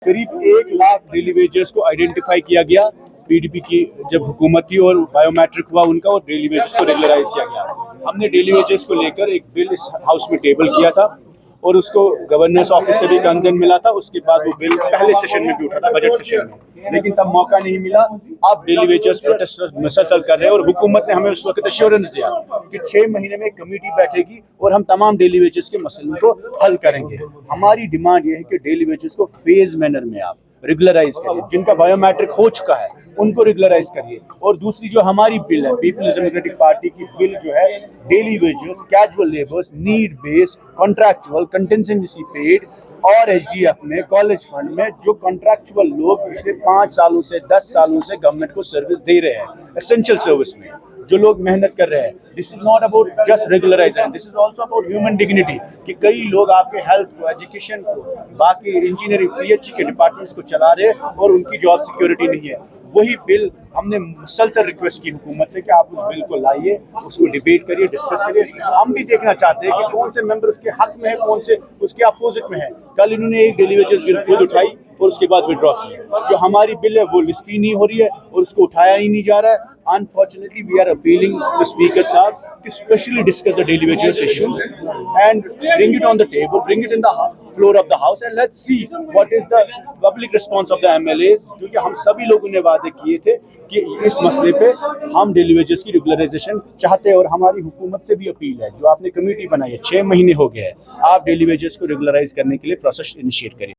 करीब 1 lakh daily wagers को identify किया गया। पीडीपी की जब हुकूमत थी और बायोमेट्रिक हुआ उनका और डेली वेजर्स को रेगुलराइज किया गया। हमने डेली वेजर्स को लेकर एक बिल इस हाउस में टेबल किया था और उसको गवर्नर्स ऑफिस से भी कंसर्न मिला था। उसके बाद वो बिल पहले सेशन में भी उठा था, बजट सेशन में, लेकिन तब मौका नहीं मिला। अब डेली वेजर्स प्रोटेस्ट मुसलसल कर रहे हैं और हुकूमत ने हमें उस वक्त एश्योरेंस दिया कि 6 महीने में कमेटी बैठेगी और हम तमाम डेली वेजर्स के मसलों को हल करेंगे। हमारी डिमांड ये है कि डेली वेजर्स को फेज मैनर में आप रेगुलराइज करिए, जिनका बायोमेट्रिक हो चुका है उनको रेगुलराइज करिए। और दूसरी जो हमारी बिल है, पीपल्स डेमोक्रेटिक पार्टी की बिल जो है, daily wagers, casual labours, need based, contractual, contingency paid और एचडीएफ में, कॉलेज फंड में जो कॉन्ट्रैक्चुअल लोग पिछले 5 सालों से 10 सालों से गवर्नमेंट को सर्विस दे रहे हैं, एसेंशियल सर्विस में जो लोग मेहनत कर रहे हैं, this is not about just regularization, this is also about human dignity. कि कई लोग आपके हेल्थ को, एजुकेशन को, बाकी इंजीनियरिंग, पीएचई के डिपार्टमेंट्स को चला रहे हैं और उनकी जॉब सिक्योरिटी नहीं है। वही बिल हमने मुसलसल रिक्वेस्ट की हुकूमत से कि आप उस बिल को लाइए, उसको डिबेट करिए, डिस्कस करिए। हम भी देखना चाहते हैं कि कौन से मेंबर उसके हक में है, कौन से उसके अपोजिट में है। कल इन्होंने एक डेली वेजेस बिल खुद उठाई और उसके बाद विड्रॉ की। जो हमारी बिल है वो लिस्ट ही नहीं हो रही है और उसको उठाया ही नहीं जा रहा है। Unfortunately we are appealing to speaker साहब कि specially discuss the daily wages issue and bring it on the table, bring it in the floor of the house and let's see what is the public response of the MLAs. क्योंकि हम सभी लोगों ने वादे किए थे कि इस मसले पे हम डेली वेजेस की रेगुलराइजेशन चाहते हैं। और हमारी हुकूमत से भी अपील है, जो आपने कमेटी बनाई है, 6 महीने हो गए हैं, आप डेली वेजेस को रेगुलराइज करने के लिए प्रोसेस इनिशिएट करिए।